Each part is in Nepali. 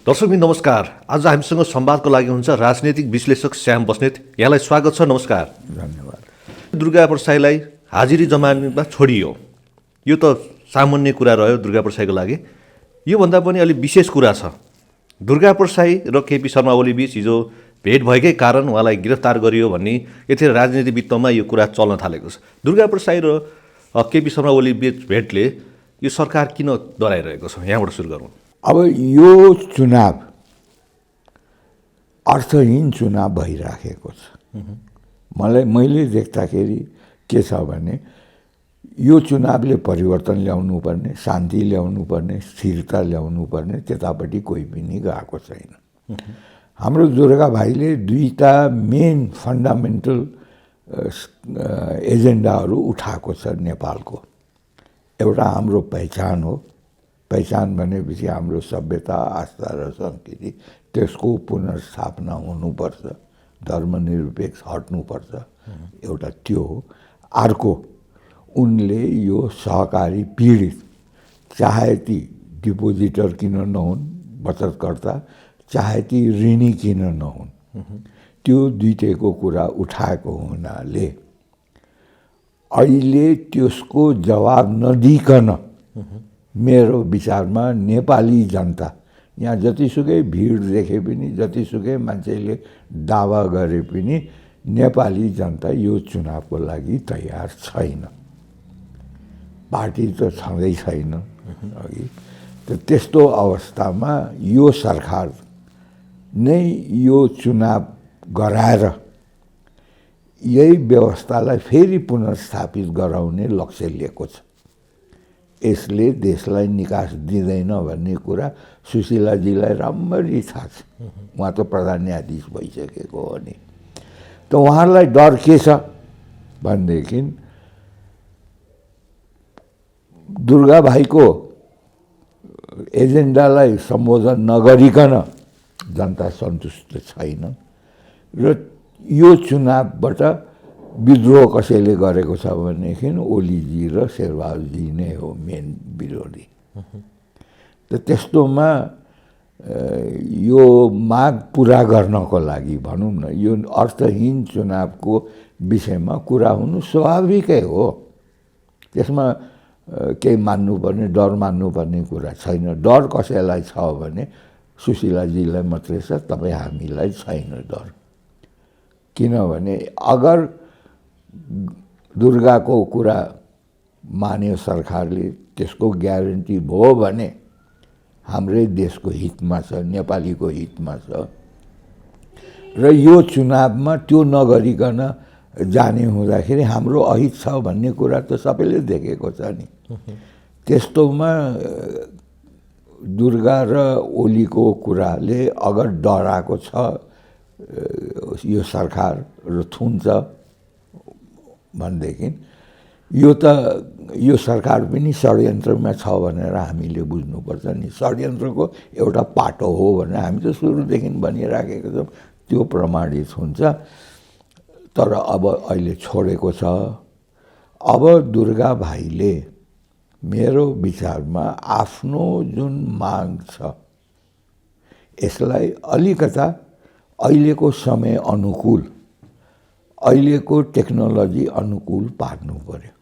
दर्शकबिन नमस्कार। आज हामीसँग संवादको लागि हुन्छ राजनीतिक विश्लेषक श्याम बस्नेत। यहाँलाई स्वागत छ। नमस्कार। धन्यवाद। दुर्गा प्रसाईलाई हाजिरी जमानमा छोडियो, यो त सामान्य कुरा रह्यो दुर्गा प्रसाईको लागि। योभन्दा पनि अलि विशेष कुरा छ। दुर्गा प्रसाई र केपी शर्मा ओली बीच हिजो भेट भएकै कारण उहाँलाई गिरफ्तार गरियो भन्ने यति राजनीति वित्तमा यो कुरा चल्न थालेको छ। दुर्गा प्रसाई र केपी शर्मा ओली बीच भेटले यो सरकार किन डराइरहेको छ? यहाँबाट सुरु गरौँ। अब यो चुनाव अर्थहीन चुनाव भइराखेको छ। मैले देख्दाखेरि के छ भने यो चुनावले परिवर्तन ल्याउनुपर्ने, शान्ति ल्याउनुपर्ने, स्थिरता ल्याउनुपर्ने, त्यतापट्टि कोही पनि गएको छैन। हाम्रो दुर्गा भाइले दुईटा मेन फन्डामेन्टल एजेन्डाहरू उठाएको छ नेपालको। एउटा हाम्रो पहिचान हो। पहिचान भनेपछि हाम्रो सभ्यता, आस्था र संस्कृति, त्यसको पुनर्स्थापना हुनुपर्छ, धर्मनिरपेक्ष हट्नुपर्छ, एउटा त्यो हो। अर्को, उनले यो सहकारी पीडित, चाहे ती डिपोजिटर किन नहुन्, बचतकर्ता, चाहे ती ऋणी किन नहुन्, त्यो दुईटैको कुरा उठाएको हुनाले अहिले त्यसको जवाब नदिकन मेरो विचारमा नेपाली जनता, यहाँ जतिसुकै भिड देखे पनि, जतिसुकै मान्छेले दावा गरे पनि नेपाली जनता यो चुनावको लागि तयार छैन। पार्टी त छँदै छैन अघि। त त्यस्तो अवस्थामा यो सरकार नै यो चुनाव गराएर यही व्यवस्थालाई फेरि पुनर्स्थापित गराउने लक्ष्य लिएको छ। यसले देशलाई निकास दिँदैन भन्ने कुरा सुशीलाजीलाई राम्ररी थाहा छ। उहाँ त प्रधान न्यायाधीश भइसकेको हो नि। त उहाँलाई डर के छ भनेदेखि दुर्गा भाइको एजेन्डालाई सम्बोधन नगरिकन जनता सन्तुष्ट छैन र यो चुनावबाट विद्रोह कसैले गरेको छ भनेदेखि ओलीजी र शेरबहादुरजी नै हो मेन विरोधी। त त्यस्तोमा यो माग पुरा गर्नको लागि भनौँ न, यो अर्थहीन चुनावको विषयमा कुरा हुनु स्वाभाविकै हो। त्यसमा केही मान्नुपर्ने, डर मान्नुपर्ने कुरा छैन। डर कसैलाई छ भने सुशीलाजीलाई मात्रै छ, तपाईँ हामीलाई छैन डर। किनभने अगर दुर्गाको कुरा मान्यो सरकारले, त्यसको ग्यारेन्टी भयो भने हाम्रै देशको हितमा छ, नेपालीको हितमा छ। र यो चुनावमा त्यो नगरिकन जाने हुँदाखेरि हाम्रो अहित छ भन्ने कुरा त सबैले देखेको छ नि। त्यस्तोमा दुर्गा र ओलीको कुराले अगर डराएको छ यो सरकार र थुन्छ भनेदेखि यो सरकार पनि षड्यन्त्रमा छ भनेर हामीले बुझ्नुपर्छ नि। षड्यन्त्रको एउटा पाटो हो भनेर हामी त सुरुदेखि भनिराखेको छौँ, त्यो प्रमाणित हुन्छ। तर अब अहिले छोडेको छ। अब दुर्गा भाइले मेरो विचारमा आफ्नो जुन माग छ यसलाई अलिकता अहिलेको समय अनुकूल, अहिलेको टेक्नोलोजी अनुकूल पार्नु पर्यो।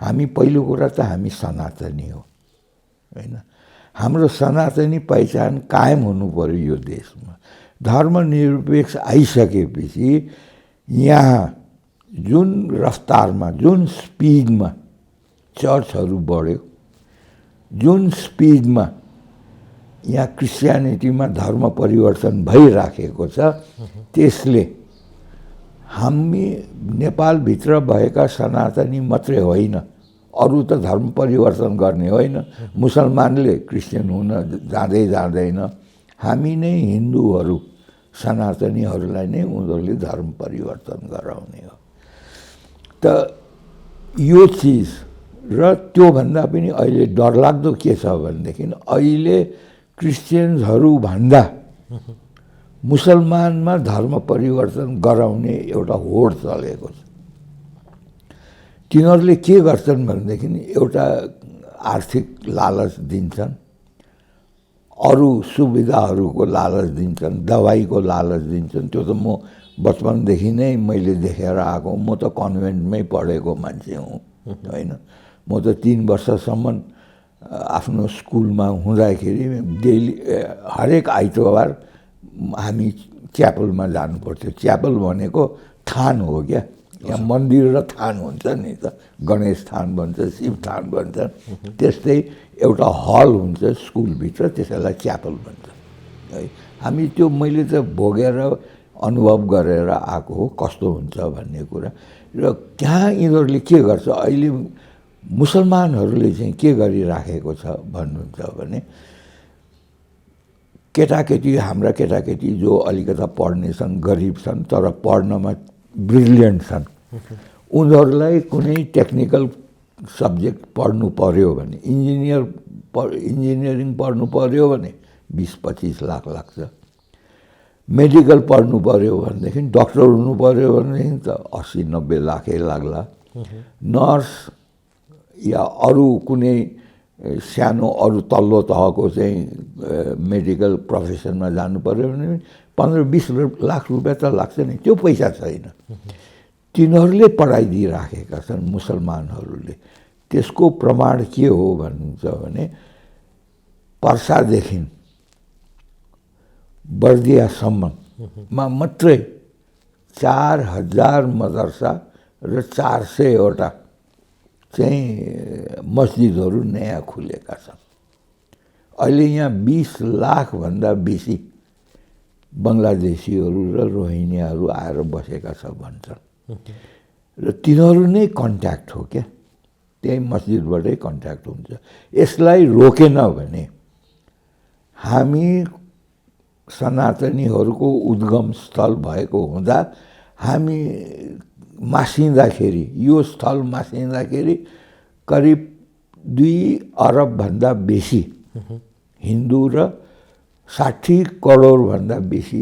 हामी पहिलो कुरा त हामी सनातनी हो होइन। हाम्रो सनातनी पहिचान कायम हुनु पर्यो यो देशमा। धर्मनिरपेक्ष आइसकेपछि यहाँ जुन रफ्तारमा, जुन स्पिडमा चर्चहरू बढ्यो, जुन स्पिडमा यहाँ क्रिस्चियनिटीमा धर्म परिवर्तन भइराखेको छ, त्यसले हामी नेपालभित्र भएका सनातनी मात्रै होइन, अरू त धर्म परिवर्तन गर्ने होइन। मुसलमानले क्रिस्चियन हुन जाँदैन। हामी नै हिन्दूहरू, सनातनीहरूलाई नै उनीहरूले धर्म परिवर्तन गराउने हो। त यो चिज र त्योभन्दा पनि अहिले डरलाग्दो के छ भनेदेखि अहिले क्रिस्चियन्सहरू भन्दा मुसलमानमा धर्म परिवर्तन गराउने एउटा होड चलेको छ। तिनीहरूले के गर्छन् भनेदेखि एउटा आर्थिक लालच दिन्छन्, अरू सुविधाहरूको लालच दिन्छन्, दबाईको लालच दिन्छन्। त्यो त म बचपनदेखि नै मैले देखेर आएको। म त कन्भेन्टमै पढेको मान्छे हुँ होइन। म त 3 वर्षसम्म आफ्नो स्कुलमा हुँदाखेरि डेली हरेक आइतबार हामी च्यापलमा जानुपर्थ्यो। च्यापल भनेको थान हो क्या, यहाँ मन्दिर र थान हुन्छ नि त, गणेश थान भन्छ, शिव थान भन्छ। त्यस्तै एउटा हल हुन्छ स्कुलभित्र, त्यसैलाई च्यापल भन्छ है। हामी त्यो मैले त भोगेर अनुभव गरेर आएको हो कस्तो हुन्छ भन्ने कुरा। र त्यहाँ यिनीहरूले के गर्छ, अहिले मुसलमानहरूले चाहिँ के गरिराखेको छ भन्नुहुन्छ भने, केटाकेटी हाम्रा केटाकेटी जो अलिकता पढ्ने छन्, गरिब छन् तर पढ्नमा ब्रिलियन्ट छन्, उनीहरूलाई कुनै टेक्निकल सब्जेक्ट पढ्नु पर्यो भने, इन्जिनियरिङ पढ्नु पर्यो भने 20-25 लाख लाग्छ। मेडिकल पढ्नु पर्यो भनेदेखि, डक्टर हुनु पर्यो भनेदेखि त 80-90 लाखै लाग्ला। नर्स या अरू कुनै सानो अरू तल्लो तहको चाहिँ मेडिकल प्रोफेसनमा जानु पर्यो भने 15-20 लाख रुपियाँ त लाग्छ नि। त्यो पैसा छैन, तिनीहरूले पढाइदिइराखेका छन् मुसलमानहरूले। त्यसको प्रमाण के हो भन्नुहुन्छ भने, पर्सादेखि बर्दियासम्ममा मात्रै 4000 मदरसा र 400वटा चाहिँ मस्जिदहरू नयाँ खुलेका छन्। अहिले यहाँ 20 लाखभन्दा बेसी बङ्गलादेशीहरू र रोहिङ्ग्याहरू आएर बसेका छ भन्छन्। र तिनीहरू नै कन्ट्याक्ट हो क्या, त्यही मस्जिदबाटै कन्ट्याक्ट हुन्छ। यसलाई रोकेन भने हामी सनातनीहरूको उद्गम स्थल भएको हुँदा हामी मासिँदाखेरि, यो स्थल मासिँदाखेरि करिब 2 अरबभन्दा बेसी हिन्दू र 60 करोडभन्दा बेसी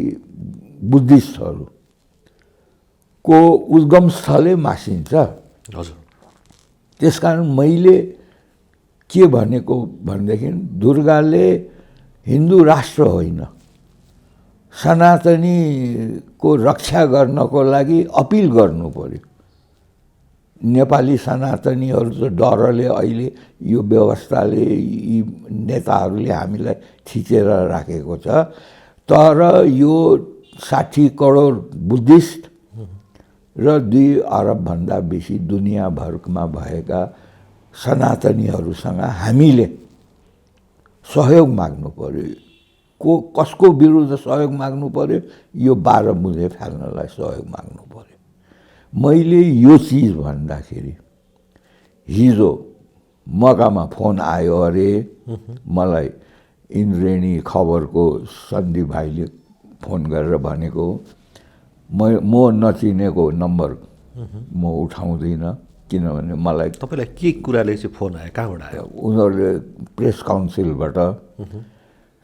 बुद्धिस्टहरूको उद्गम स्थलै मासिन्छ। हजुर। त्यसकारण मैले के भनेको भनेदेखि, दुर्गाले हिन्दू राष्ट्र होइन, सनातनीको रक्षा गर्नको लागि अपिल गर्नु पर्यो। नेपाली सनातनीहरू त डरले अहिले यो व्यवस्थाले, यी नेताहरूले हामीलाई थिचेर राखेको छ। तर यो 60 करोड बुद्धिस्ट र 2 अरबभन्दा बेसी दुनियाँभरमा भएका सनातनीहरूसँग हामीले सहयोग माग्नु पर्यो। कसको विरुद्ध सहयोग माग्नु पर्यो? यो 12 बुँदे फाल्नलाई सहयोग माग्नु पर्यो। मैले यो चिज भन्दाखेरि हिजो मकामा फोन आयो अरे मलाई, इन्द्रेणी खबरको सन्दीप भाइले फोन गरेर भनेको, म नचिनेको नम्बर म उठाउँदिनँ, किनभने मलाई तपाईँलाई के कुराले चाहिँ फोन आयो, कहाँबाट आयो? उनीहरूले प्रेस काउन्सिलबाट।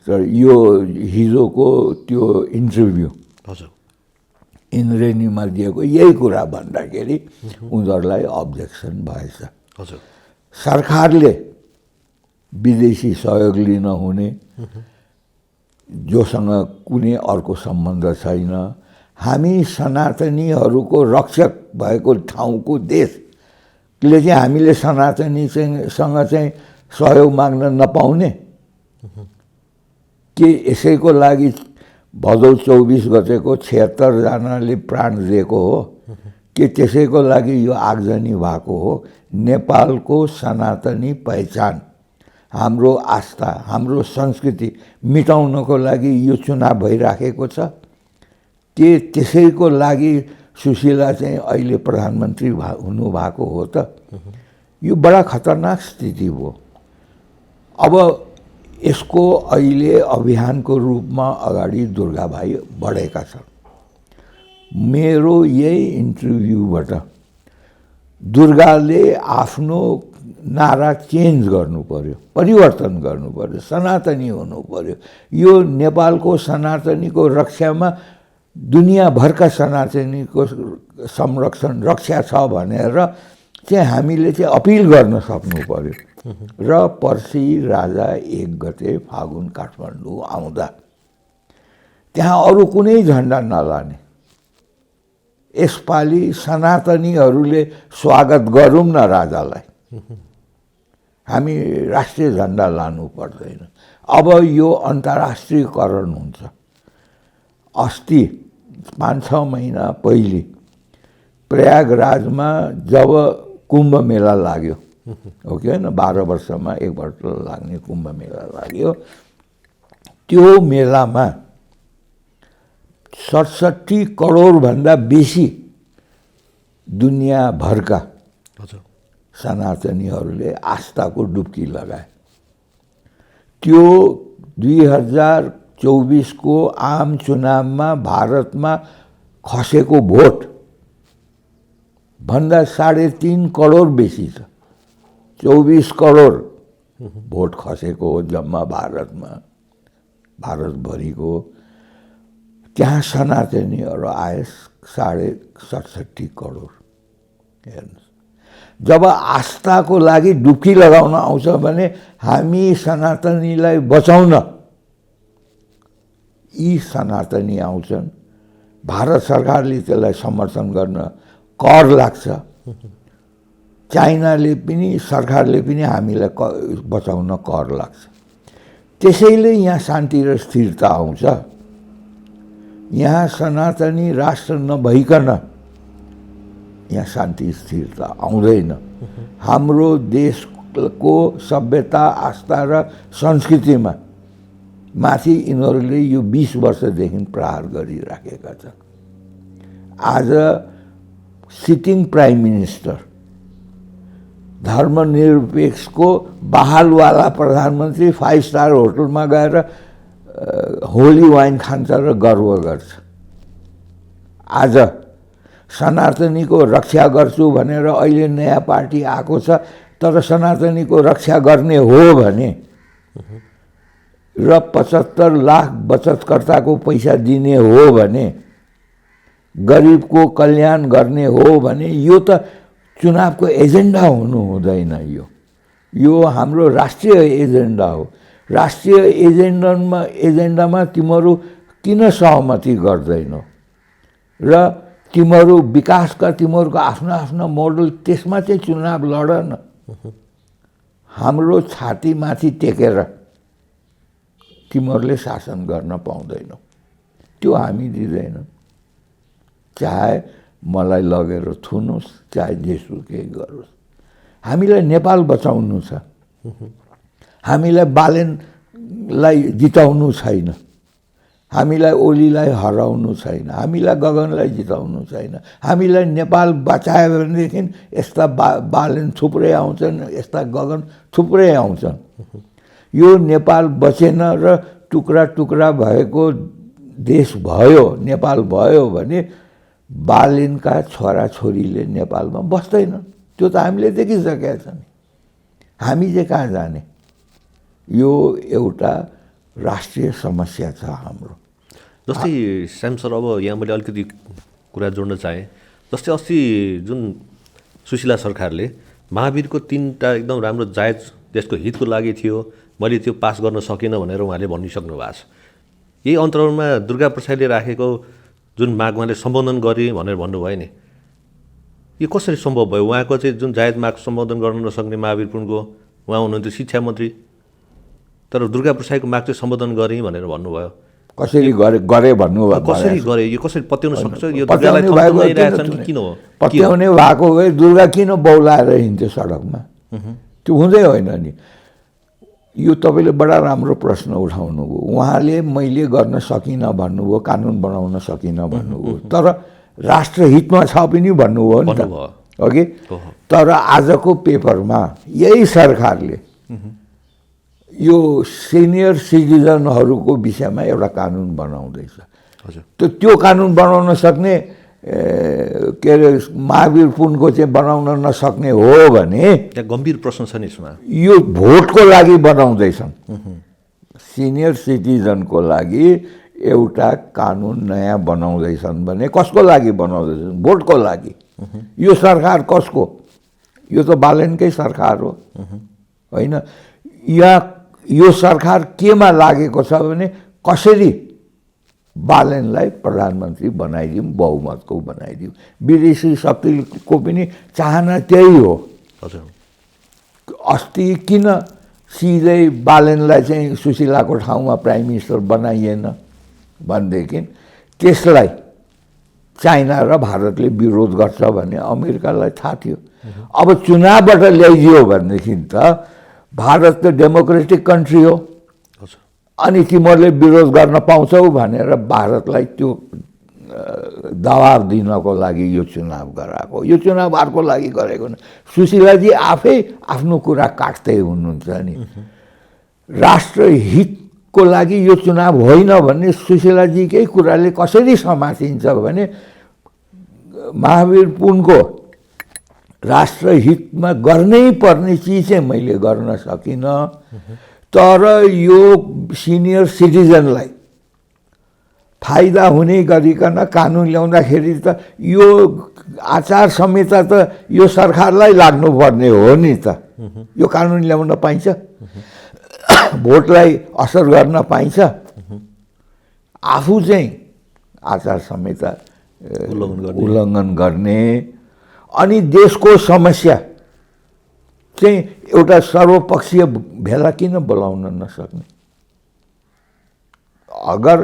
तर यो हिजोको त्यो इन्टरभ्यू हजुर इन्द्रेणीमा दिएको यही कुरा भन्दाखेरि उनीहरूलाई अब्जेक्सन भएछ। हजुर। सरकारले विदेशी सहयोग लिन हुने, जोसँग कुनै अर्को सम्बन्ध छैन, हामी सनातनीहरूको रक्षक भएको ठाउँको देशले चाहिँ हामीले सनातनीसँग चाहिँ सहयोग माग्न नपाउने के? यसैको लागि भदौ 24 गतेको 76 जनाले प्राण दिएको हो कि त्यसैको लागि यो आगजनी भएको हो? नेपालको सनातनी पहिचान, हाम्रो आस्था, हाम्रो संस्कृति मिटाउनको लागि यो चुनाव भइराखेको छ के त्यसैको लागि सुशीला चाहिँ अहिले प्रधानमन्त्री हुनुभएको हो त? यो बडा खतरनाक स्थिति हो। अब यसको अहिले अभियानको रूपमा अगाडि दुर्गा भाइ बढेका छन्। मेरो यही इन्टरभ्यूबाट दुर्गाले आफ्नो नारा चेन्ज गर्नु पर्यो, परिवर्तन गर्नु पर्यो, सनातनी हुनु पर्यो। यो नेपालको सनातनीको रक्षामा दुनियाँभरका सनातनीको संरक्षण रक्षा छ भनेर चाहिँ हामीले चाहिँ अपिल गर्न सक्नु पर्यो। र पर्सि राजा 1 गते फागुन काठमाडौँ आउँदा त्यहाँ अरू कुनै झन्डा नलाने। यसपालि सनातनीहरूले स्वागत गरौँ न राजालाई, हामी राष्ट्रिय झन्डा लानु पर्दैन। अब यो अन्तर्राष्ट्रियकरण हुन्छ। अस्ति 5-6 महिना पहिले प्रयागराजमा जब कुम्भ मेला लाग्यो, हो कि होइन, 12 वर्षमा एकपल्ट लाग्ने कुम्भ मेला लाग्यो, त्यो मेलामा 67 करोडभन्दा बेसी दुनियाँभरका सनातनीहरूले आस्थाको डुब्की लगाए। त्यो 2024 को आम चुनावमा भारतमा खसेको भोट भन्दा 3.5 करोड बेसी छ। 24 करोड भोट खसेको हो जम्मा भारतमा, भारतभरिको। त्यहाँ सनातनीहरू आए 67.5 करोड। हेर्नुहोस्, जब आस्थाको लागि डुब्की लगाउन आउँछ भने हामी सनातनीलाई बचाउन यी सनातनी आउँछन्। भारत सरकारले त्यसलाई समर्थन गर्न कर लाग्छ। चाइनाले पनि, सरकारले पनि हामीलाई बचाउन कर लाग्छ। त्यसैले यहाँ शान्ति र स्थिरता आउँछ। यहाँ सनातनी राष्ट्र नभइकन यहाँ शान्ति स्थिरता आउँदैन। हाम्रो देशको सभ्यता, आस्था र संस्कृतिमा माथि यिनीहरूले यो 20 वर्षदेखि प्रहार गरिराखेका छन्। आज सिटिङ प्राइम मिनिस्टर, धर्मनिरपेक्षको बहालवाला प्रधानमन्त्री 5 स्टार होटलमा गएर होली वाइन खान्छ र गर्व गर्छ। आज सनातनीको रक्षा गर्छु भनेर अहिले नयाँ पार्टी आएको छ, तर सनातनीको रक्षा गर्ने हो भने र 75 लाख बचतकर्ताको पैसा दिने हो भने, गरिबको कल्याण गर्ने हो भने यो त चुनावको एजेन्डा हुनु हुँदैन। यो हाम्रो राष्ट्रिय एजेन्डा हो। राष्ट्रिय एजेन्डामा तिमीहरू किन सहमति गर्दैनौ? र तिमीहरू विकासका तिमीहरूको आफ्नो आफ्नो मोडल, त्यसमा चाहिँ चुनाव लड न। हाम्रो छातीमाथि टेकेर तिमीहरूले शासन गर्न पाउँदैनौ, त्यो हामी दिँदैनौँ। चाहे मलाई लगेर थुनुहोस्, चाहे जेसुकै गरोस्, हामीलाई नेपाल बचाउनु छ। हामीलाई बालेनलाई जिताउनु छैन, हामीलाई ओलीलाई हराउनु छैन, हामीलाई गगनलाई जिताउनु छैन। हामीलाई नेपाल बचायो भनेदेखि यस्ता बालेन थुप्रै आउँछन्, यस्ता गगन थुप्रै आउँछन्। यो नेपाल बचेन र टुक्रा टुक्रा भएको देश भयो, नेपाल भयो भने बालेनका छोराछोरीले नेपालमा बस्दैनन्। त्यो त हामीले देखिसकेका छौँ। हामी चाहिँ कहाँ जाने? यो एउटा राष्ट्रिय समस्या छ हाम्रो। जस्तै श्याम सर, अब यहाँ मैले अलिकति कुरा जोड्न चाहेँ। जस्तै अस्ति जुन सुशीला सरकारले महावीरको 3टा एकदम राम्रो जायज देशको हितको लागि थियो, मैले त्यो पास गर्न सकिनँ भनेर उहाँले भनिसक्नु भएको छ। यही अन्तरालमा दुर्गा प्रसादले राखेको जुन माग उहाँले सम्बोधन गरे भनेर भन्नुभयो नि, यो कसरी सम्भव भयो? उहाँको चाहिँ जुन जायज माग सम्बोधन गर्न नसक्ने महावीर पुनको, उहाँ हुनुहुन्थ्यो शिक्षा मन्त्री, तर दुर्गा प्रसादको माग चाहिँ सम्बोधन गरेँ भनेर भन्नुभयो। कसरी गरे भन्नुभयो? कसरी गरे? यो कसरी पत्याउन सक्छ? यो पत्याउने भएको भए दुर्गा किन बौलाएर हिँड्थ्यो सडकमा? त्यो हुँदै होइन नि। यो तपाईँले बडा राम्रो प्रश्न उठाउनु भयो। उहाँले मैले गर्न सकिनँ भन्नुभयो, कानुन बनाउन सकिनँ भन्नुभयो, तर राष्ट्रहितमा छ पनि भन्नुभयो नि त, हो कि? तर आजको पेपरमा यही सरकारले यो सिनियर सिटिजनहरूको विषयमा एउटा कानुन बनाउँदैछ। त्यो कानुन बनाउन सक्ने के अरे महावीर पुनको चाहिँ बनाउन नसक्ने हो भने त्यहाँ गम्भीर प्रश्न छ नि यसमा। यो भोटको लागि बनाउँदैछन्। सिनियर सिटिजनको लागि एउटा कानुन नयाँ बनाउँदैछन् भने कसको लागि बनाउँदैछन्? भोटको लागि। यो सरकार कसको? यो त बालेनकै सरकार हो, होइन। यहाँ यो सरकार केमा लागेको छ भने कसरी बालनलाई प्रधानमन्त्री बनाइदिउँ, बहुमतको बनाइदिउँ। विदेशी शक्तिको पनि चाहना त्यही हो। हजुर। अस्ति किन सिधै बालनलाई चाहिँ सुशीलाको ठाउँमा प्राइम मिनिस्टर बनाइएन भनेदेखि त्यसलाई चाइना र भारतले विरोध गर्छ भन्ने अमेरिकालाई थाहा थियो। अब चुनावबाट ल्याइदियो भनेदेखि त भारत त डेमोक्रेटिक कन्ट्री हो, अनि तिमीहरूले विरोध गर्न पाउँछौ भनेर भारतलाई त्यो दबाब दिनको लागि यो चुनाव गराएको। यो चुनाव अर्को लागि गरेको न। सुशीलाजी आफै आफ्नो कुरा काट्दै हुनुहुन्छ नि। राष्ट्रहितको लागि यो चुनाव होइन भन्ने सुशीलाजीकै कुराले कसरी समातिन्छ भने महावीर पुनको राष्ट्रहितमा गर्नै पर्ने चिज चाहिँ मैले गर्न सकिनँ, तर यो सिनियर सिटिजनलाई फाइदा हुने गरिकन कानुन ल्याउँदाखेरि त यो आचार संहिता त यो सरकारलाई लाग्नुपर्ने हो नि त। यो कानुन ल्याउन पाइन्छ, भोटलाई असर गर्न पाइन्छ, आफू चाहिँ आचार संहिता उल्लङ्घन गर्ने। अनि देशको समस्या चाहिँ एउटा सर्वपक्षीय भेला किन बोलाउन नसक्ने? अगर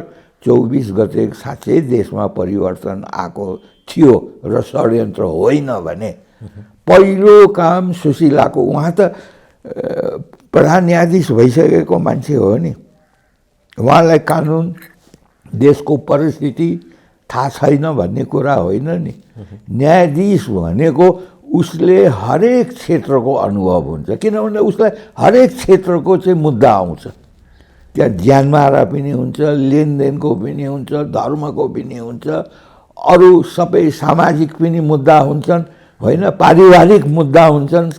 24 गते साँच्चै देशमा परिवर्तन आएको थियो र षड्यन्त्र होइन भने पहिलो काम सुशीलाको, उहाँ त प्रधान न्यायाधीश भइसकेको मान्छे हो नि, उहाँलाई कानुन देशको परिस्थिति थाहा छैन भन्ने कुरा होइन नि। न्यायाधीश भनेको उसले हरेक क्षेत्रको अनुभव हुन्छ, किनभने उसलाई हरेक क्षेत्रको चाहिँ मुद्दा आउँछ। त्यहाँ ज्यानमारा पनि हुन्छ, लेनदेनको पनि हुन्छ, धर्मको पनि हुन्छ, अरू सबै सामाजिक पनि मुद्दा हुन्छन्, होइन, पारिवारिक मुद्दा हुन्छन्।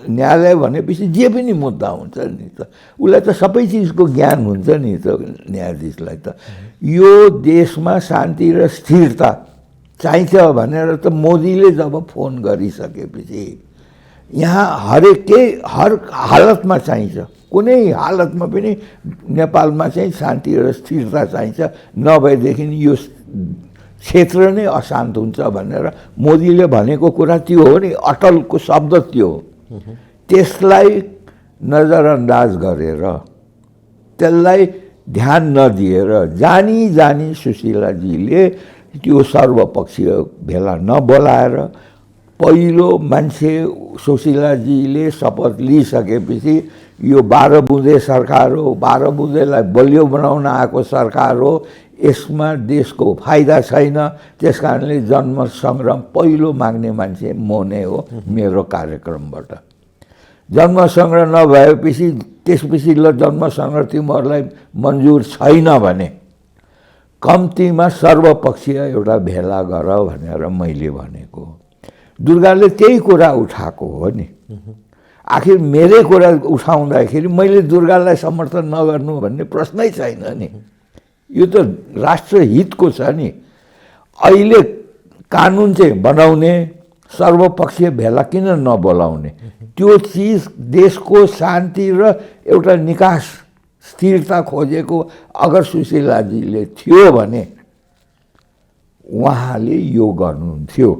न्यायालय भनेपछि जे पनि मुद्दा हुन्छ नि त, उसलाई त सबै चिजको ज्ञान हुन्छ नि त न्यायाधीशलाई त। यो देशमा शान्ति र स्थिरता चाहिन्छ भनेर त मोदीले जब फोन गरिसकेपछि यहाँ हर हालतमा चाहिन्छ, कुनै हालतमा पनि नेपालमा चाहिँ शान्ति र स्थिरता चाहिन्छ, नभएदेखि यो क्षेत्र नै अशान्त हुन्छ भनेर मोदीले भनेको कुरा त्यो हो नि। अटलको शब्द त्यो हो। त्यसलाई नजरअन्दाज गरेर, त्यसलाई ध्यान नदिएर जानी सुशीलाजीले त्यो सर्वपक्षीय भेला नबोलाएर पहिलो मान्छे सुशीलाजीले शपथ लिइसकेपछि यो 12 बुँदे सरकार हो, 12 बुँदेलाई बलियो बनाउन आएको सरकार हो, यसमा देशको फाइदा छैन, त्यस कारणले जन्म सङ्ग्राम पहिलो माग्ने मान्छे म नै हो मेरो कार्यक्रमबाट। जन्म सङ्ग्रह नभएपछि त्यसपछि ल जन्म सङ्ग्रह तिमीहरूलाई मन्जुर छैन भने कम्तीमा सर्वपक्षीय एउटा भेला गर भनेर मैले भनेको। दुर्गाले त्यही कुरा उठाएको हो नि। आखिर मेरै कुरा उठाउँदाखेरि मैले दुर्गालाई समर्थन नगर्नु भन्ने प्रश्नै छैन नि। यो त राष्ट्रहितको छ नि। अहिले कानुन चाहिँ बनाउने, सर्वपक्षीय भेला किन नबोलाउने? त्यो चिज देशको शान्ति र एउटा निकास स्थिरता खोजेको अगर सुशीलाजीले थियो भने उहाँले यो गर्नुहुन्थ्यो,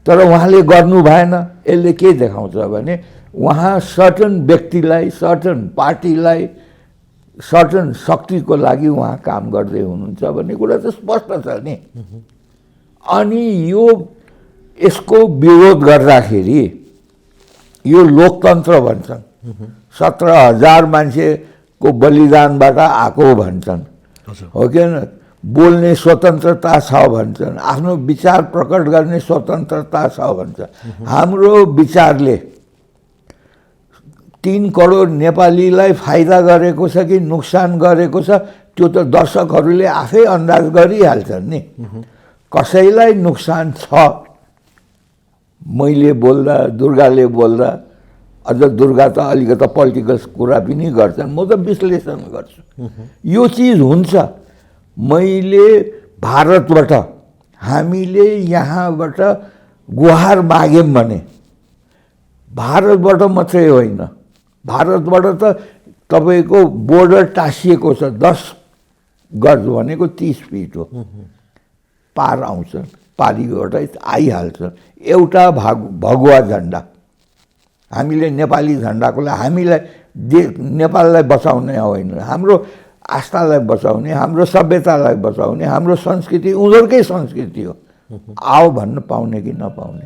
तर उहाँले गर्नु भएन। यसले के देखाउँछ भने उहाँ सर्टन व्यक्तिलाई, सर्टन पार्टीलाई, सर्टन शक्तिको लागि उहाँ काम गर्दै हुनुहुन्छ भन्ने कुरा त स्पष्ट छ नि। अनि यसको विरोध गर्दाखेरि यो लोकतन्त्र भन्छन्, 17,000 मान्छेको बलिदानबाट आएको भन्छन्, हो कि न? बोल्ने स्वतन्त्रता छ भन्छन्, आफ्नो विचार प्रकट गर्ने स्वतन्त्रता छ भन्छ। हाम्रो विचारले 3 करोड नेपालीलाई फाइदा गरेको छ कि नोक्सान गरेको छ त्यो त दर्शकहरूले आफै अन्दाज गरिहाल्छन् नि। कसैलाई नोक्सान छ, मैले बोल्दा, दुर्गाले बोल्दा, अझ दुर्गा त अलिकति पोलिटिकल कुरा पनि गर्छन्, म त विश्लेषण गर्छु। यो चिज हुन्छ। मैले भारतबाट, हामीले यहाँबाट गुहार माग्यौँ भने भारतबाट मात्रै होइन, भारतबाट त तपाईँको बोर्डर टाँसिएको छ, 10 गज भनेको 30 फिट हो, पार आउँछ, पारिबाट आइहाल्छ। एउटा भगुवा झन्डा, हामीले नेपाली झन्डाको लागि हामीलाई नेपाललाई बचाउने होइन, हाम्रो आस्थालाई बचाउने, हाम्रो सभ्यतालाई बचाउने, हाम्रो संस्कृति उनीहरूकै संस्कृति हो। आओ भन्न पाउने कि नपाउने,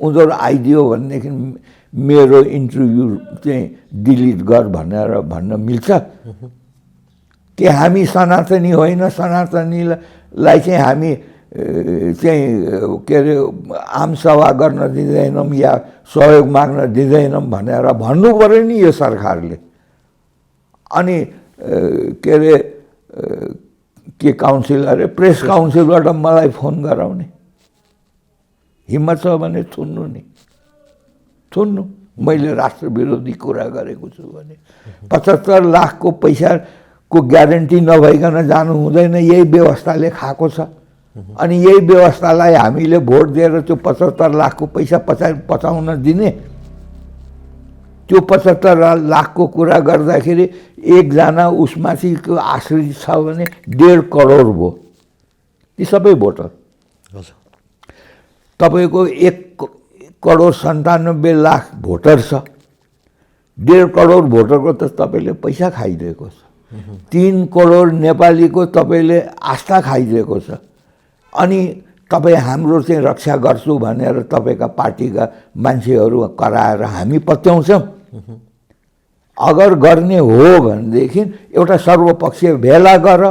उनीहरू आइदियो भनेदेखि मेरो इन्टरभ्यू चाहिँ डिलिट गर भनेर भन्न मिल्छ कि हामी सनातनी होइन, सनातनीलाई चाहिँ हामी चाहिँ के अरे आमसभा गर्न दिँदैनौँ या सहयोग माग्न दिँदैनौँ भनेर भन्नु पऱ्यो नि यो सरकारले। अनि के अरे के काउन्सिल अरे प्रेस काउन्सिलबाट मलाई फोन गराउने, हिम्मत छ भने थुन्नु नि, थुन्नु। मैले राष्ट्र विरोधी कुरा गरेको छु भने 75 लाखको पैसाको ग्यारेन्टी नभइकन जानु हुँदैन, यही व्यवस्थाले खाएको छ। अनि यही व्यवस्थालाई हामीले भोट दिएर त्यो 75 लाखको पैसा पचाउन दिने, त्यो 75 लाखको कुरा गर्दाखेरि एकजना उसमाथिको आश्रित छ भने 1.5 करोड भयो, ती सबै भोटर। तपाईँको 1,97,00,000 भोटर छ, 1.5 करोड भोटरको त तपाईँले पैसा खाइदिएको छ, 3 करोड नेपालीको तपाईँले आस्था खाइदिएको छ। अनि तपाईँ हाम्रो चाहिँ रक्षा गर्छु भनेर तपाईँका पार्टीका मान्छेहरू कराएर हामी पत्याउँछौँ। अगर गर्ने हो भनेदेखि एउटा सर्वपक्षीय भेला गर,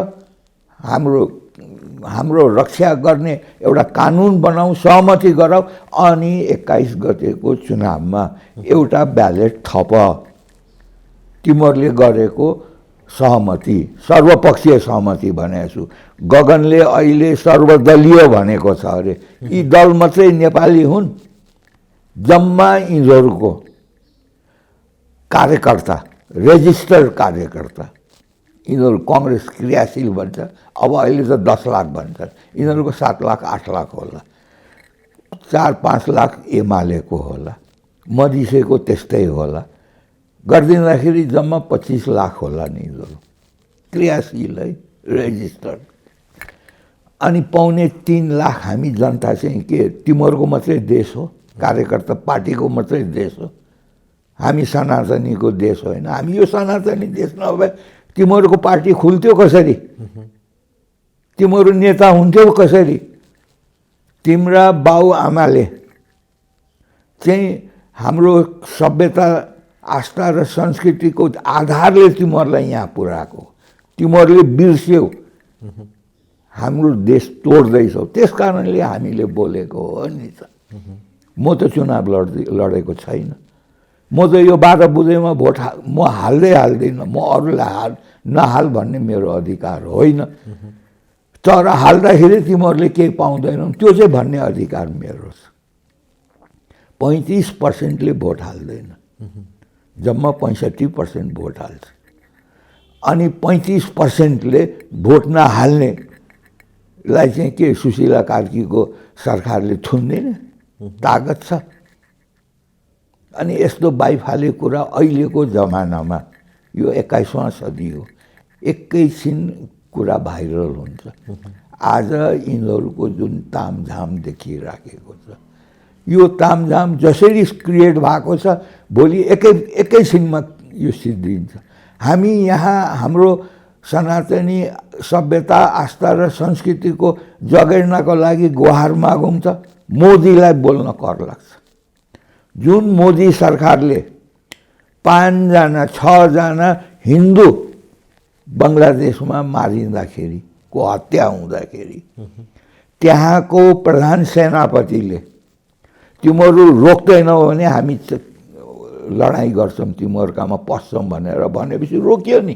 हाम्रो रक्षा गर्ने एउटा कानुन बनाऊ, सहमति गराऊ, अनि 21 गतेको चुनावमा एउटा ब्यालेट थप। तिमीहरूले गरेको सहमति सर्वपक्षीय सहमति भनेको छु। गगनले अहिले सर्वदलीय भनेको छ अरे, यी दल मात्रै नेपाली हुन्, जम्मा यिनीहरूको कार्यकर्ता, रेजिस्टर्ड कार्यकर्ता। यिनीहरू कङ्ग्रेस क्रियाशील भन्छ, अब अहिले त 10 लाख भन्छ, यिनीहरूको 7 लाख 8 लाख होला, 4-5 लाख एमालेको होला, मधेसीको त्यस्तै होला, गरिदिँदाखेरि जम्मा 25 लाख होला नि यिनीहरू क्रियाशील है, रेजिस्टर्ड। अनि 2.25 लाख हामी जनता चाहिँ के तिमीहरूको मात्रै देश हो, कार्यकर्ता पार्टीको मात्रै देश हो, हामी सनातनीको देश होइन। हामी यो सनातनी देश नभए तिमीहरूको पार्टी खुल्थ्यो कसरी, तिमीहरू नेता हुन्थ्यौ कसरी? तिम्रा बाउ आमाले चाहिँ हाम्रो सभ्यता आस्था र संस्कृतिको आधारले तिमीहरूलाई यहाँ पुर्याएको, तिमीहरूले बिर्स्यौ, हाम्रो देश तोड्दैछौ, त्यस कारणले हामीले बोलेको हो नि त। म त चुनाव लडेको छैन, म त यो 12 बुँदैमा भोट म हाल्दिनँ, म अरूलाई नहाल भन्ने मेरो अधिकार होइन, तर हाल्दाखेरि तिमीहरूले केही पाउँदैनौ त्यो चाहिँ भन्ने अधिकार मेरो छ। 35%ले भोट हाल्दैन, जम्मा 65% भोट हाल्छ। अनि 35%ले भोट नहाल्नेलाई चाहिँ के सुशीला कार्कीको सरकारले थुन्दैन, तागत छ। अनि यस्तो बाइफाले कुरा अहिलेको जमानामा, यो 21वां सदी हो, एकैछिन कुरा भाइरल हुन्छ। आज यिनीहरूको जुन तामझाम देखिराखेको छ, यो तामझाम जसरी क्रिएट भएको छ, भोलि एकैछिनमा यो सिद्धिन्छ। हामी यहाँ हाम्रो सनातनी सभ्यता आस्था र संस्कृतिको जगेर्नको लागि गुहार मागौँ त मोदीलाई बोल्न कर लाग्छ। जुन मोदी सरकारले 5-6 जना हिन्दू बङ्गलादेशमा मारिँदाखेरि को हत्या हुँदाखेरि त्यहाँको प्रधान सेनापतिले तिमीहरू रोक्दैनौ भने हामी लडाइँ गर्छौँ, तिमीहरूकामा पस्छौँ भनेर भनेपछि रोक्यो नि।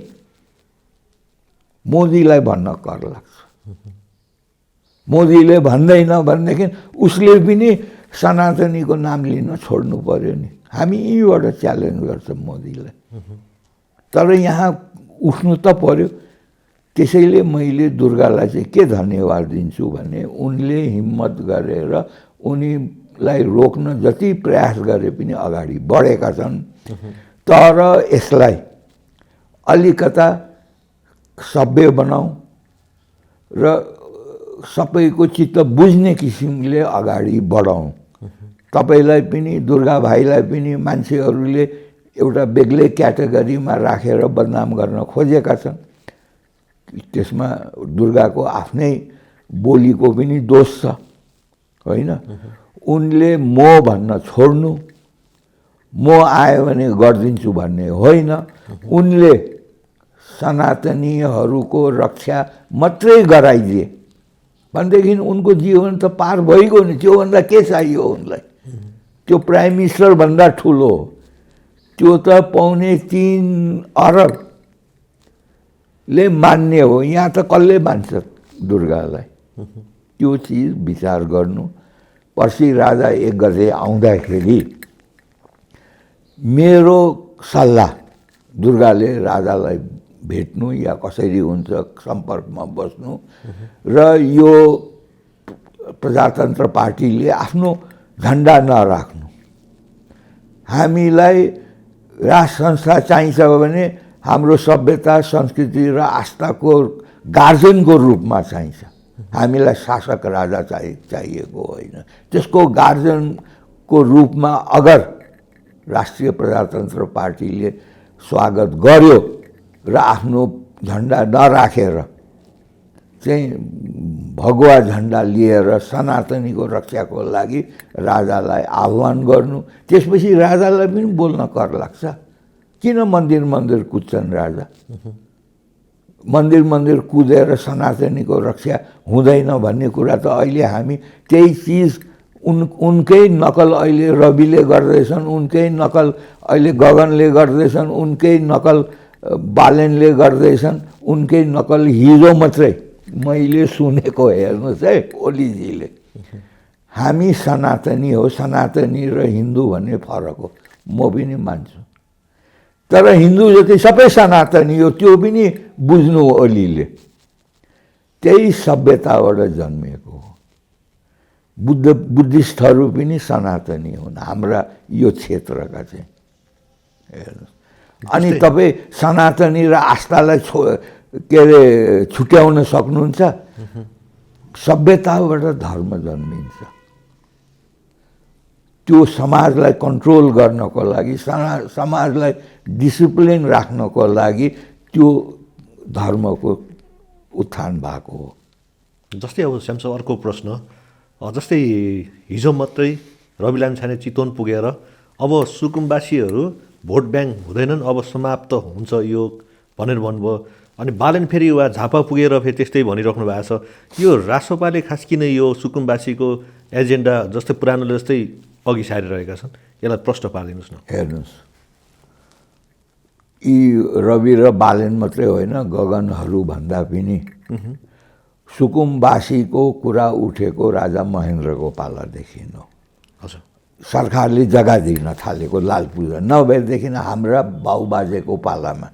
मोदीलाई भन्न कर लाग्छ। मोदीले भन्दैन भनेदेखि उसले पनि सनातनीको नाम लिन छोड्नु पर्यो नि। हामी यहीँबाट च्यालेन्ज गर्छौँ मोदीलाई, तर यहाँ उठ्नु त पर्यो। त्यसैले मैले दुर्गालाई चाहिँ के धन्यवाद दिन्छु भने उनले हिम्मत गरेर उनी लाई रोक्न जति प्रयास गरे पनि अगाडि बढेका छन्। तर यसलाई अलिकता सभ्य बनाऊ र सबैको चित्त बुझ्ने किसिमले अगाडि बढाउँ। तपाईलाई पनि दुर्गा भाइलाई पनि मान्छेहरूले एउटा बेग्लै क्याटेगोरीमा राखेर बदनाम गर्न खोजेका छन्। त्यसमा दुर्गाको आफ्नै बोलीको पनि दोष छ होइन। उनले म भन्न छोड्नु, म आयो भने गरिदिन्छु भन्ने होइन। उनले सनातनीहरूको रक्षा मात्रै गराइदिए भनेदेखि उनको जीवन त पार भइगयो नि। त्योभन्दा के चाहियो उनलाई? त्यो प्राइम मिनिस्टर भन्दा ठुलो हो। त्यो त 3.25 अरबले मान्ने हो। यहाँ त कसले मान्छ दुर्गालाई? त्यो चिज विचार गर्नु। पर्सि राजा 1 गते आउँदाखेरि मेरो सल्लाह दुर्गाले राजालाई भेट्नु या कसरी हुन्छ सम्पर्कमा बस्नु र यो प्रजातन्त्र पार्टीले आफ्नो झन्डा नराख्नु। हामीलाई राष्ट्र संस्था चाहिन्छ भने हाम्रो सभ्यता संस्कृति र आस्थाको गार्जियनको रूपमा चाहिन्छ। हामीलाई शासक राजा चाहिएको होइन। त्यसको गार्जियनको रूपमा अगर राष्ट्रिय प्रजातन्त्र पार्टीले स्वागत गर्यो र आफ्नो झन्डा नराखेर चाहिँ भगवा झन्डा लिएर सनातनीको रक्षाको लागि राजालाई आह्वान गर्नु। त्यसपछि राजालाई पनि बोल्न कर लाग्छ। किन मन्दिर मन्दिर कुद्छन् राजा? मन्दिर मन्दिर कुदेर सनातनीको रक्षा हुँदैन भन्ने कुरा त अहिले हामी त्यही चिज उनकै नकल अहिले रविले गर्दैछन्, उनकै नकल अहिले गगनले गर्दैछन्, उनकै नकल बालेनले गर्दैछन्, उनकै नकल हिजो मात्रै मैले सुनेको हेर्नुहोस् है ओलीजीले। हामी सनातनी हो। सनातनी र हिन्दू भन्ने फरक हो। म पनि मान्छु। तर हिन्दू जति सबै सनातनी हो त्यो पनि बुझ्नु ओलीले। त्यही सभ्यताबाट जन्मिएको हो। बुद्धिस्टहरू पनि सनातनी हुन् हाम्रा यो क्षेत्रका चाहिँ हेर्नुहोस्। अनि तपाईँ सनातनी र आस्थालाई के अरे छुट्याउन सक्नुहुन्छ? सभ्यताबाट धर्म जन्मिन्छ। त्यो समाजलाई कन्ट्रोल गर्नको लागि, समाजलाई डिसिप्लिन राख्नको लागि त्यो धर्मको उत्थान भएको हो। जस्तै अब स्यामसङ अर्को प्रश्न, जस्तै हिजो मात्रै रवि लामिछाने चितवन पुगेर अब सुकुम्बासीहरू भोट ब्याङ्क हुँदैनन्, अब समाप्त हुन्छ यो भनेर भन्नुभयो। अनि बालेन फेरि वा झापा पुगेर फेरि त्यस्तै भनिराख्नु भएको छ। यो रासोपाले खास किन यो सुकुम्बासीको एजेन्डा जस्तै पुरानोले जस्तै अघि सारिरहेका छन्? यसलाई प्रश्न पारिदिनुहोस् न। हेर्नुहोस्, यी रवि र बालेन मात्रै होइन, गगनहरू भन्दा पनि सुकुम्बासीको कुरा उठेको राजा महेन्द्रको पालादेखि हो। हजुर, सरकारले जग्गा दिन थालेको लालपुजा नभएदेखि हाम्रा बाउबाजेको पालामा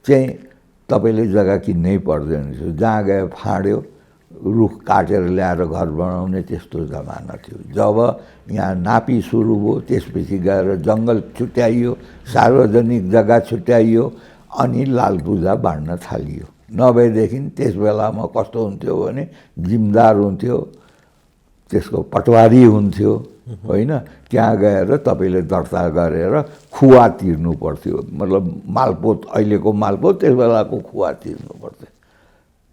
चाहिँ तपाईँले जग्गा किन्नै पर्दैन थियो। जहाँ गयो फाँड्यो, रुख काटेर ल्याएर घर बनाउने त्यस्तो जमाना थियो। जब यहाँ नापी सुरु भयो त्यसपछि गएर जङ्गल छुट्याइयो, सार्वजनिक जग्गा छुट्याइयो, अनि लालपुजा बाँड्न थालियो। नभएदेखि त्यस बेलामा कस्तो हुन्थ्यो भने जिम्दार हुन्थ्यो, त्यसको पटवारी हुन्थ्यो होइन। त्यहाँ गएर तपाईँले दर्ता गरेर खुवा तिर्नु पर्थ्यो। मतलब मालपोत, अहिलेको मालपोत त्यस बेलाको खुवा तिर्नु पर्थ्यो।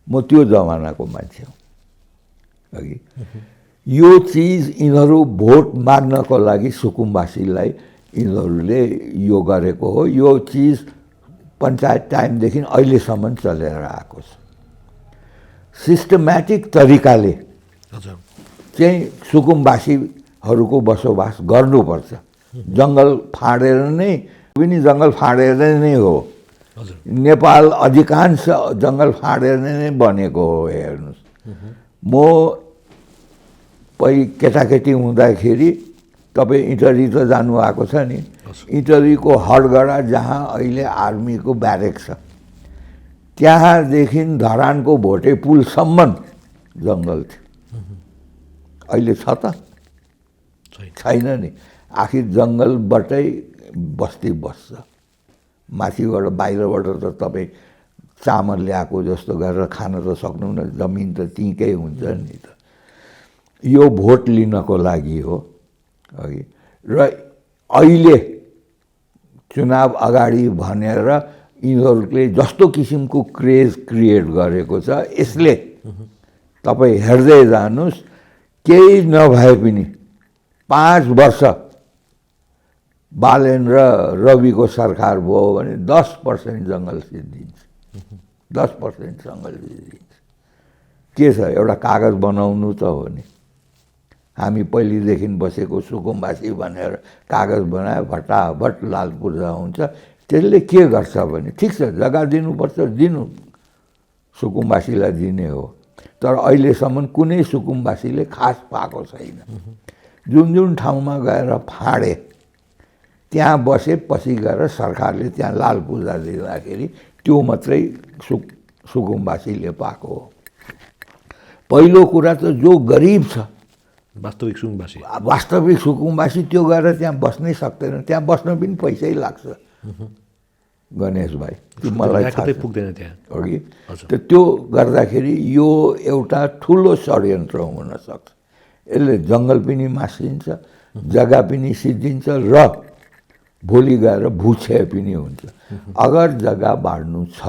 म त्यो जमानाको मान्छे हो अघि। यो चिज यिनीहरू भोट माग्नको लागि सुकुम्बासीलाई यिनीहरूले यो गरेको हो। यो चिज पञ्चायत टाइमदेखि अहिलेसम्म चलेर आएको छ। सिस्टमेटिक तरिकाले चाहिँ सुकुम्बासीहरूको बसोबास गर्नुपर्छ। जङ्गल फाँडेर नै पनि जङ्गल फाँडेर नै हो। नेपाल अधिकांश जङ्गल फाँडेर नै बनेको हो। हेर्नुहोस्, म केटाकेटी हुँदाखेरि तपाईँ इटरी त जानुभएको छ नि। इटरीको हडगडा जहाँ अहिले आर्मीको ब्यारेक छ, त्यहाँदेखि धरानको भोटे पुलसम्म जङ्गल थियो। अहिले छ त? छैन नि। आखिर जङ्गलबाटै बस्ती बस्छ। माथिबाट बाहिरबाट त तपाईँ चामल ल्याएको जस्तो गरेर खान त सक्नुहुन्न, जमिन त त्यहीँकै हुन्छ नि त। यो भोट लिनको लागि हो अघि। र अहिले चुनाव अगाडि भनेर यिनीहरूले जस्तो किसिमको क्रेज क्रिएट गरेको छ, यसले तपाईँ हेर्दै जानुहोस्, केही नभए पनि 5 वर्ष बालेन र रविको सरकार भयो भने 10% जङ्गल सिद्धिन्छ। 10% जङ्गल सिद्धिन्छ। के छ, एउटा कागज बनाउनु त हो नि। हामी पहिलेदेखि बसेको सुकुम्बासी भनेर कागज बनायो, भट्टाभट लाल पूर्जा हुन्छ। त्यसले के गर्छ भने, ठिक छ जग्गा दिनुपर्छ, दिनु, सुकुम्बासीलाई दिने हो। तर अहिलेसम्म कुनै सुकुम्बासीले खास पाएको छैन। जुन जुन ठाउँमा गएर फाँडे, त्यहाँ बसेपछि गएर सरकारले त्यहाँ लाल पूजा दिँदाखेरि त्यो मात्रै सुकुम्बासीले पाएको हो। पहिलो कुरा त जो गरिब छ, वास्तविक सुकुम्बासी, त्यो गएर त्यहाँ बस्नै सक्दैन। त्यहाँ बस्न पनि पैसै लाग्छ गणेश भाइ, मलाई पुग्दैन त्यहाँ अघि। त त्यो गर्दाखेरि यो एउटा ठुलो षड्यन्त्र हुनसक्छ। यसले जङ्गल पनि मासिन्छ, जग्गा पनि सिद्धिन्छ र भोलि गएर भूक्षय पनि हुन्छ। अगर जग्गा बाँड्नु छ,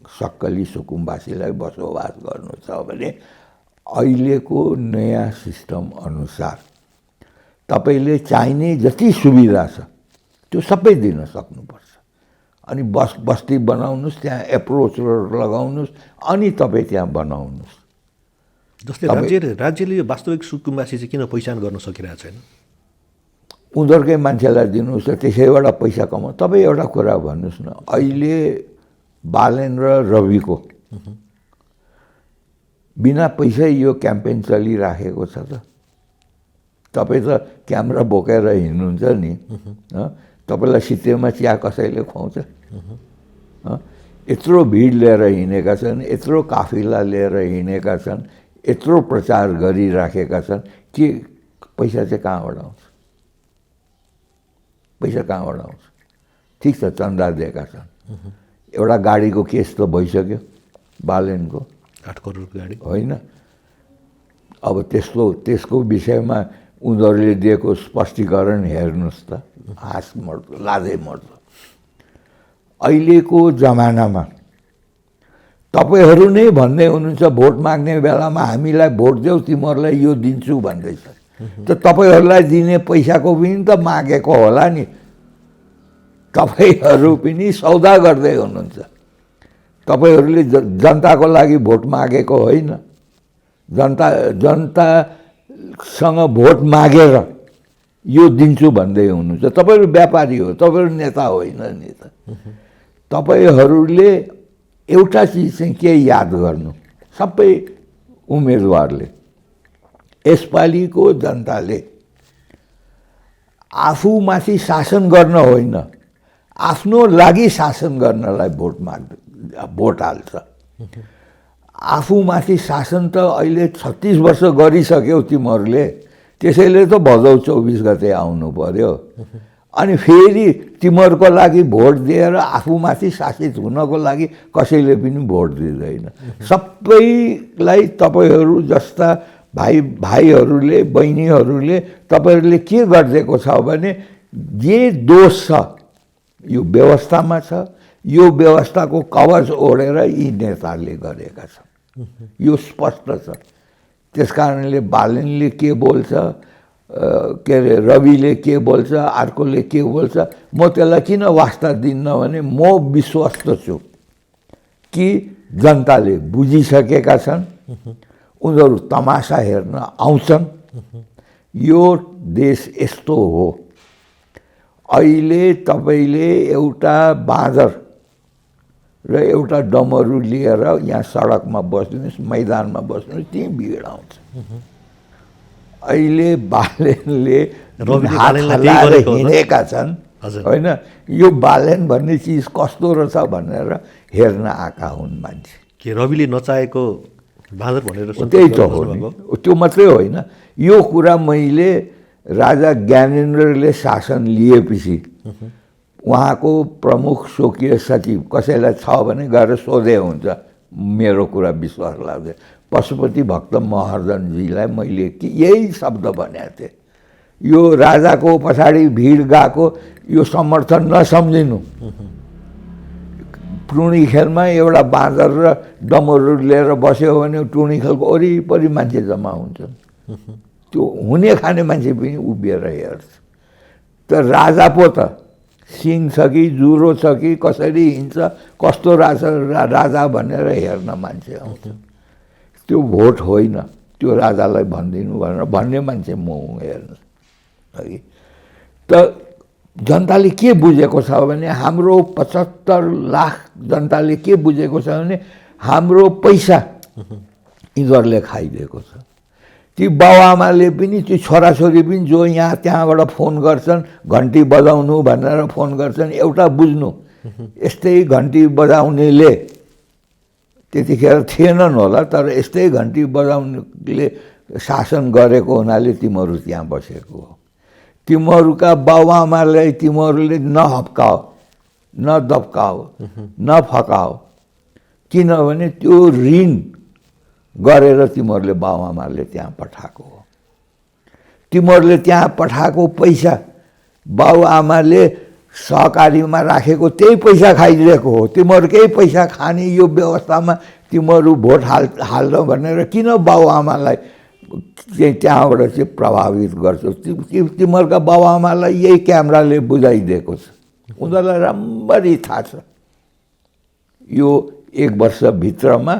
सक्कली सुकुम्बासीलाई बसोबास गर्नु छ भने अहिलेको नयाँ सिस्टम अनुसार तपाईँले चाहिने जति सुविधा छ त्यो सबै दिन सक्नुपर्छ। अनि बस्ती बनाउनुहोस्, त्यहाँ एप्रोच रोड लगाउनुहोस्, अनि तपाईँ त्यहाँ बनाउनुहोस्। जस्तै राज्यले यो वास्तविक सुकुम्बासी चाहिँ किन पहिचान गर्न सकिरहेको छैन? उनीहरूकै मान्छेलाई दिनुहोस्, त्यसैबाट पैसा कमाउ। तपाईँ एउटा कुरा भन्नुहोस् न, अहिले बालेन र रविको बिना पैसै यो क्याम्पेन चलिराखेको छ त। तपाईँ त क्यामेरा बोकेर हिँड्नुहुन्छ नि, तपाईँलाई सित्तैमा चिया कसैले खुवाउँछ? यत्रो भिड लिएर हिँडेका छन्, यत्रो काफिला लिएर हिँडेका छन्, यत्रो प्रचार गरिराखेका छन्, के पैसा चाहिँ कहाँबाट आउँछ? पैसा कहाँबाट आउँछ? ठिक छ चन्दा दिएका छन्। एउटा गाडीको केस त भइसक्यो बालेनको, 8 करोड गाडी होइन? अब त्यसको विषयमा उनीहरूले दिएको स्पष्टीकरण हेर्नुहोस् त, हाँस मर्दो, लाजै मर्दो। अहिलेको जमानामा तपाईँहरू नै भन्दै हुनुहुन्छ भोट माग्ने बेलामा हामीलाई भोट देऊ, तिमीहरूलाई यो दिन्छु भन्दैछ। त तपाईँहरूलाई दिने पैसाको पनि त मागेको होला नि। तपाईँहरू पनि सौदा गर्दै हुनुहुन्छ। तपाईँहरूले जनताको लागि भोट मागेको होइन। जनतासँग भोट मागेर यो दिन्छु भन्दै हुनुहुन्छ। तपाईँहरू व्यापारी हो, तपाईँहरू नेता होइन नि त। तपाईँहरूले एउटा चिज चाहिँ के याद गर्नु, सबै उम्मेदवारले, यसपालिको जनताले आफूमाथि शासन गर्न होइन, आफ्नो लागि शासन गर्नलाई भोट हाल्छ। आफूमाथि शासन त अहिले 36 वर्ष गरिसक्यौ तिमीहरूले, त्यसैले त भदौ 24 गते आउनु पर्यो। अनि फेरि तिमीहरूको लागि भोट दिएर आफूमाथि शासित हुनको लागि कसैले पनि भोट दिँदैन। सबैलाई तपाईँहरू जस्ता भाइहरूले, बहिनीहरूले, तपाईँहरूले के गरिदिएको छ भने, जे दोष छ यो व्यवस्थामा छ, यो व्यवस्थाको कवच ओढेर यी नेताले गरेका छन्। यो स्पष्ट छ। त्यस कारणले बालेनले के बोल्छ, के अरे रविले के बोल्छ, अर्कोले के बोल्छ, म त्यसलाई किन वास्ता दिन्न भने म विश्वस्त छु कि जनताले बुझिसकेका छन्। उनीहरू तमासा हेर्न आउँछन्। यो देश यस्तो हो। अहिले तपाईँले एउटा बाँदर र एउटा डमरू लिएर यहाँ सडकमा बस्नुहोस्, मैदानमा बस्नुहोस्, त्यहीँ भिड आउँछ। अहिले बालेनले हात हल्लाएर हिँडेका छन्, होइन? यो बालेन भन्ने चिज कस्तो रहेछ भनेर हेर्न आएका हुन् मान्छे। के रविले नचाहेको बाँदर भनेर त्यही त हो नि। त्यो मात्रै होइन, यो कुरा मैले राजा ज्ञानेन्द्रले शासन लिएपछि उहाँको प्रमुख स्वकीय सचिव कसैलाई छ भने गएर सोधे हुन्छ, मेरो कुरा विश्वास लाग्दैन। पशुपति भक्त महर्जनजीलाई मैले यही शब्द भनेको थिएँ, यो राजाको पछाडि भिड गएको यो समर्थन नसम्झिनु। टुँडी खेलमा एउटा बाँदर र डमरू लिएर बस्यो भने टुँडी खेलको वरिपरि मान्छे जम्मा हुन्छन्, त्यो हुने खाने मान्छे पनि उभिएर हेर्छ। त राजा पो त सिङ छ कि जुरो छ कि कसरी हिँड्छ, कस्तो राजा भनेर हेर्न मान्छे आउँछ। त्यो भोट होइन, त्यो राजालाई भनिदिनु भनेर भन्ने मान्छे म हुँ, हेर्नु है। त जनताले के बुझेको छ भने, हाम्रो 75 लाख जनताले के बुझेको छ भने हाम्रो पैसा यिनीहरूले खाइदिएको छ। ती बाउआमाले पनि ती छोराछोरी पनि जो यहाँ त्यहाँबाट फोन गर्छन् घन्टी बजाउनु भनेर फोन गर्छन्, एउटा बुझ्नु यस्तै घन्टी बजाउनेले त्यतिखेर थिएनन् होला, तर यस्तै घन्टी बजाउनेले शासन गरेको हुनाले तिमीहरू त्यहाँ बसेको हो। तिमीहरूका बाउआमालाई तिमीहरूले नहप्काओ, नदब्काओ, नफकाओ, किनभने त्यो ऋण गरेर तिमीहरूले बाउआमाले त्यहाँ पठाएको हो। तिमीहरूले त्यहाँ पठाएको पैसा बाउआमाले सहकारीमा राखेको त्यही पैसा खाइदिएको हो। तिमीहरूकै पैसा खाने यो व्यवस्थामा तिमीहरू भोट हाल्न भनेर किन बाउआमालाई चाहिँ त्यहाँबाट चाहिँ प्रभावित गर्छौ? तिमीहरूका बाउआमालाई यही क्यामेराले बुझाइदिएको छ, उनीहरूलाई राम्ररी थाहा छ यो 1 वर्षभित्रमा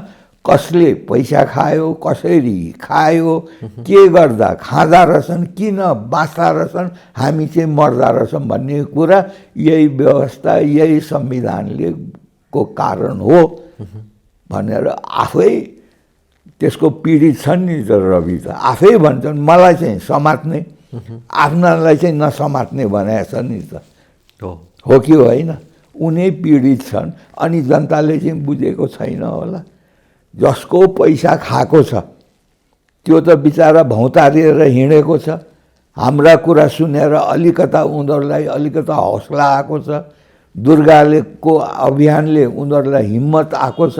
कसले पैसा खायो, कसरी खायो, के गर्दा खाँदा रहेछन्, किन बाँच्दा रहेछन्, हामी चाहिँ मर्दा रहेछौँ भन्ने कुरा यही व्यवस्था, यही संविधानले को कारण हो भनेर आफै त्यसको पीडित छन् नि। त रवि त आफै भन्छन् मलाई चाहिँ समात्ने, आफ्नालाई चाहिँ नसमात्ने भनेको छ नि त, हो कि होइन? उनी पीडित छन् अनि जनताले चाहिँ बुझेको छैन होला। जसको पैसा खाएको छ त्यो त बिचारा भौतारिएर हिँडेको छ। हाम्रा कुरा सुनेर अलिकता उनीहरूलाई अलिकता हौसला आएको छ। दुर्गाले को अभियानले उनीहरूलाई हिम्मत आएको छ।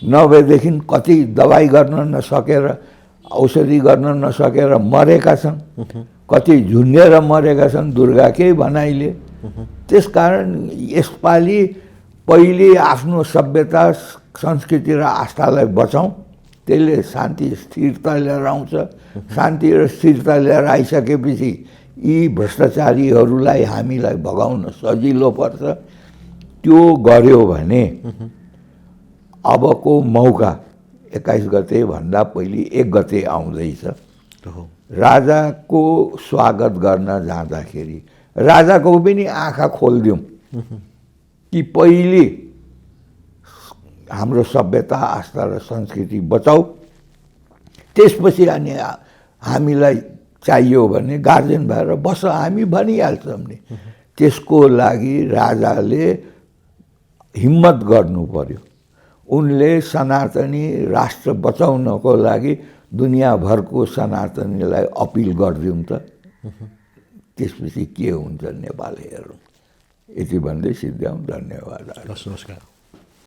नभएदेखि कति दबाई गर्न नसकेर, औषधि गर्न नसकेर मरेका छन्, कति झुन्डेर मरेका छन् दुर्गाकै भनाइले। त्यसकारण यसपालि पहिले आफ्नो सभ्यता, संस्कृति र आस्थालाई बचाउँ, त्यसले शान्ति स्थिरता लिएर आउँछ। शान्ति र स्थिरता लिएर आइसकेपछि यी भ्रष्टाचारीहरूलाई हामीलाई भगाउन सजिलो पर्छ। त्यो गर्यो भने अबको मौका 21 गते भन्दा पहिले 1 गते आउँदैछ। राजाको स्वागत गर्न जाँदाखेरि राजाको पनि आँखा खोलिदिउँ कि पहिले हाम्रो सभ्यता, आस्था र संस्कृति बचाऊ, त्यसपछि अनि हामीलाई चाहियो भने गार्जेन भएर बस, हामी भनिहाल्छौँ नि। त्यसको लागि राजाले हिम्मत गर्नु पर्यो। उनले सनातनी राष्ट्र बचाउनको लागि दुनियाँभरको सनातनीलाई अपिल गरिदिउँ त, त्यसपछि के हुन्छ नेपाल हेरौँ। यति भन्दै सिद्ध्याउँ। धन्यवाद। नमस्कार।